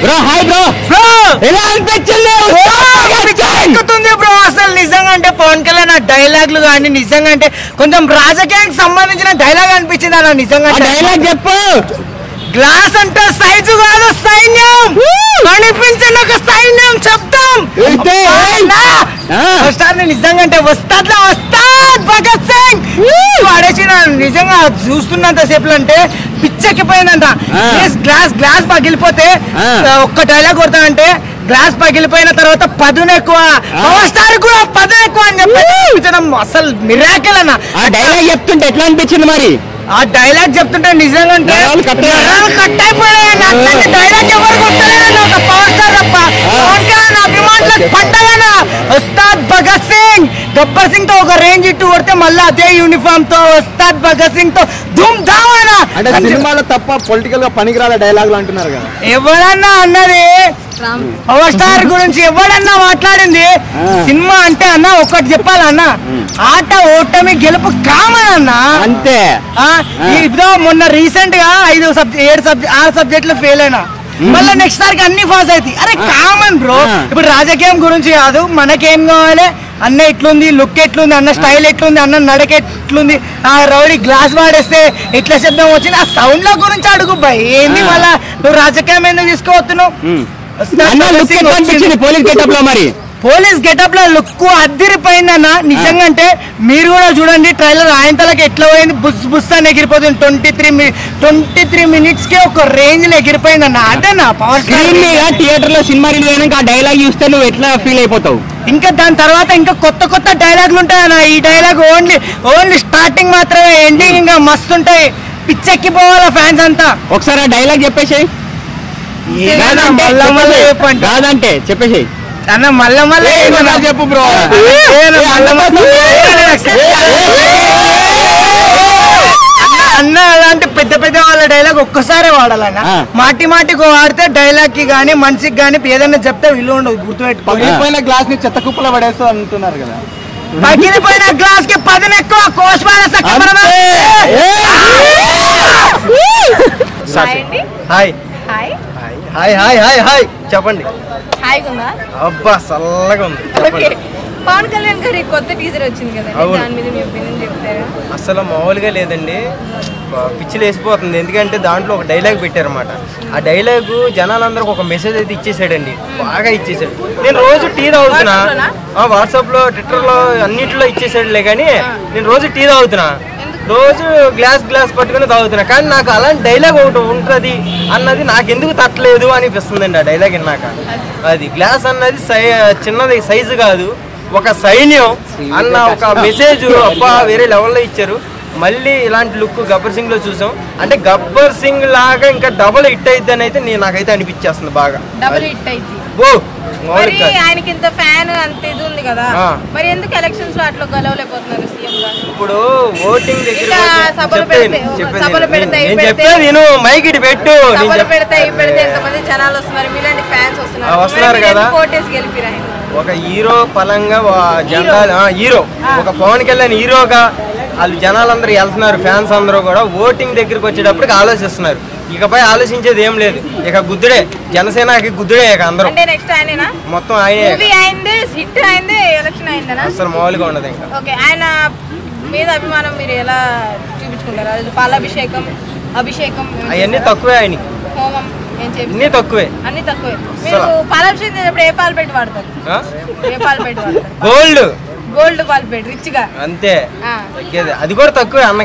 bro hi bro bro ఎలా అనిపించింది bro అసలు నిజంగా అంటే పవన్ కళ్యాణ్ డైలాగ్లు కానీ నిజంగా అంటే కొంచెం రాజకీయానికి సంబంధించిన డైలాగ్ అనిపించింది అన్న నిజంగా డైలాగ్ చెప్పు గ్లాస్ అంటే సైజు కాదు సైన్యం కనిపించిన ఒక సైన్యం చెప్తాం నిజంగా అంటే వస్తాద్ భగత్ సింగ్ పడేసి నిజంగా చూస్తున్నంత సేపు అంటే పిచ్చెక్కిపోయిందంట గ్లాస్ పగిలిపోతే ఒక్క డైలాగ్ కొడతానంటే గ్లాస్ పగిలిపోయిన తర్వాత పదును ఎక్కువ పవర్ స్టార్ కూడా పదును ఎక్కువ అని చెప్పి అసలు మిరాకిల్ అన్న ఆ డైలాగ్ చెప్తుంటే ఎట్లా అనిపించింది మరి ఆ డైలాగ్ చెప్తుంటే నిజంగా కట్ అయిపోయాయి డైలాగ్ ఎవరు కొట్టలేదన్న ఒక పవర్ స్టార్ తప్ప పవన్ కళ్యాణ్ అభిమానులకు పంటగన ఉస్తాద్ భగత్ సింగ్ గబ్బర్ సింగ్ తో ఒక రేంజ్ ఇట్టు కొడితే మళ్ళీ అదే యూనిఫామ్ తో ఉస్తాద్ భగత్ సింగ్ తో ధూమ్ ధామ్ అన్న సినిమాలో తప్ప పొలిటికల్ గా పనికిరాల డైలాగులు అంటున్నారు కదా ఎవరన్నా అన్నది పవర్ స్టార్ గురించి ఎవడన్నా మాట్లాడింది సినిమా అంటే అన్న ఒకటి చెప్పాలన్న ఆట ఓటమి గెలుపు కామన్ అన్న అంతే ఇప్పుడు మొన్న రీసెంట్ గా 6 సబ్జెక్టులు ఫెయిల్ అయినా మళ్ళీ నెక్స్ట్ సారికి అన్ని పాస్ అవుతాయి అరే కామన్ బ్రో ఇప్పుడు రాజకీయం గురించి కాదు మనకేం కావాలి అన్న ఎట్లుంది లుక్ ఎట్లుంది అన్న స్టైల్ ఎట్లుంది అన్న నడక ఎట్లుంది ఆ రౌడీ గ్లాస్ వాడేస్తే ఎట్లా శబ్దం వచ్చింది ఆ సౌండ్ ల గురించి అడుగు భయ్ ఏంది మళ్ళా నువ్వు రాజకీయం ఎందుకు తీసుకోవస్తున్నావు పోలీస్ గెటప్ లో లుక్ అద్దిరిపోయిందన్న నిజంగా అంటే మీరు కూడా చూడండి ట్రైలర్ ఆయనతలకి ఎట్లా పోయింది బుస్ బుస్ అని ఎగిరిపోతుంది 23 మినిట్స్ కి ఒక రేంజ్ లో ఎగిరిపోయిందన్న అదేనా పవర్ థియేటర్ లో సినిమా రిలీజ్ అయినాక ఆ డైలాగ్ చూస్తే నువ్వు ఎట్లా ఫీల్ అయిపోతావు ఇంకా దాని తర్వాత ఇంకా కొత్త డైలాగులు ఉంటాయన్న ఈ డైలాగ్ ఓన్లీ స్టార్టింగ్ మాత్రమే ఎండింగ్ ఇంకా మస్తు ఉంటాయి పిచ్చెక్కిపోవాలా ఫ్యాన్స్ అంతా ఒకసారి ఆ డైలాగ్ చెప్పేసి కాదంటే చెప్పేసి అన్న మళ్ళీ చెప్పు బ్రో అన్న అలాంటి పెద్ద వాళ్ళ డైలాగ్ ఒక్కసారి వాడాలన్న మాటికి వాడితే డైలాగ్ కి గానీ మనిషికి గానీ ఏదైనా చెప్తే విలువ ఉండదు గుర్తుపెట్టుకోపోయిన గ్లాస్ ని చెత్త కుప్పలో పడేస్తూ అంటున్నారు కదా పగిలిపోయిన గ్లాస్ కి 10 ఎక్కువ హాయ్ చెప్పండి అబ్బా చల్లగా ఉంది పవన్ కళ్యాణ్ గారి కొత్త టీజర్ వచ్చింది కదా దాని మీద మీ ఒపీనియన్ చెప్తారా అసలు మామూలుగా లేదండి పిచ్చిలు వేసిపోతుంది ఎందుకంటే దాంట్లో ఒక డైలాగ్ పెట్టారన్నమాట ఆ డైలాగు జనాలందరికి ఒక మెసేజ్ అయితే ఇచ్చేసాడండి బాగా ఇచ్చేసాడు నేను రోజు టీ తాగుతున్నా వాట్సాప్ లో ట్విట్టర్ లో అన్నింటిలో ఇచ్చేసాడులే కానీ నేను రోజు టీ తాగుతున్నా రోజు గ్లాస్ పట్టుకుని తాగుతున్నా కానీ నాకు అలాంటి డైలాగ్ ఒకటి ఉంటుంది అన్నది నాకెందుకు తట్టలేదు అనిపిస్తుందండి ఆ డైలాగ్ విన్నాక అది గ్లాస్ అన్నది చిన్నది సైజు కాదు ఒక సైన్యం అన్న ఒక మెసేజ్ అబ్బా వేరే లెవెల్లో ఇచ్చారు మళ్ళీ ఇలాంటి లుక్ గబ్బర్ సింగ్ లో చూసాం అంటే గబ్బర్ సింగ్ లాగా ఇంకా డబుల్ హిట్ అయిద్ది అని అయితే నాకైతే అనిపించేస్తుంది బాగా డబుల్ హిట్ అయింది మరి ఆయనకి ఇంత ఫ్యాన్ అంత ఇది ఉంది కదా మరి ఎందుకు ఎలక్షన్స్ లో అట్లా గెలవలేకపోతున్నారు సీఎం గా ఇప్పుడు ఓటింగ్ దగ్గర నేను మైక్ ఇటు పెట్టు పెడితే ఎంతమంది జనాలు వస్తున్నారు మీలాంటి ఫ్యాన్స్ వస్తున్నారు కదా కోటేసి గెలిపిరా ఒక హీరో పలంగా జెండా హీరో ఒక పవన్ కళ్యాణ్ హీరోగా వాళ్ళు జనాలందరూ వెళ్తున్నారు ఫ్యాన్స్ అందరూ కూడా ఓటింగ్ దగ్గరికి వచ్చేటప్పటికి ఆలోచిస్తున్నారు ఇకపై ఆలోచించేది ఏం లేదు ఇక గుద్దుడే జనసేనకి గుద్దుడే ఇక అందరూ మొత్తం ఆయనే అసలు మామూలుగా ఉండదు ఇంకా ఆయన మీద అభిమానం మీరు ఎలా చూపించుకుంటారు పాలాభిషేకం అభిషేకం అవన్నీ తక్కువే ఆయనకి హోమం అన్ని తక్కువే మీరు పాలాభిషేకం చేసినప్పుడు ఏ పాలు పెట్టి వాడతారు ఏ పాలు పెట్టి వాడతారు గోల్డ్ పాలు పెట్టి రిచ్ గా అంతే అది కూడా తక్కువే అన్నకి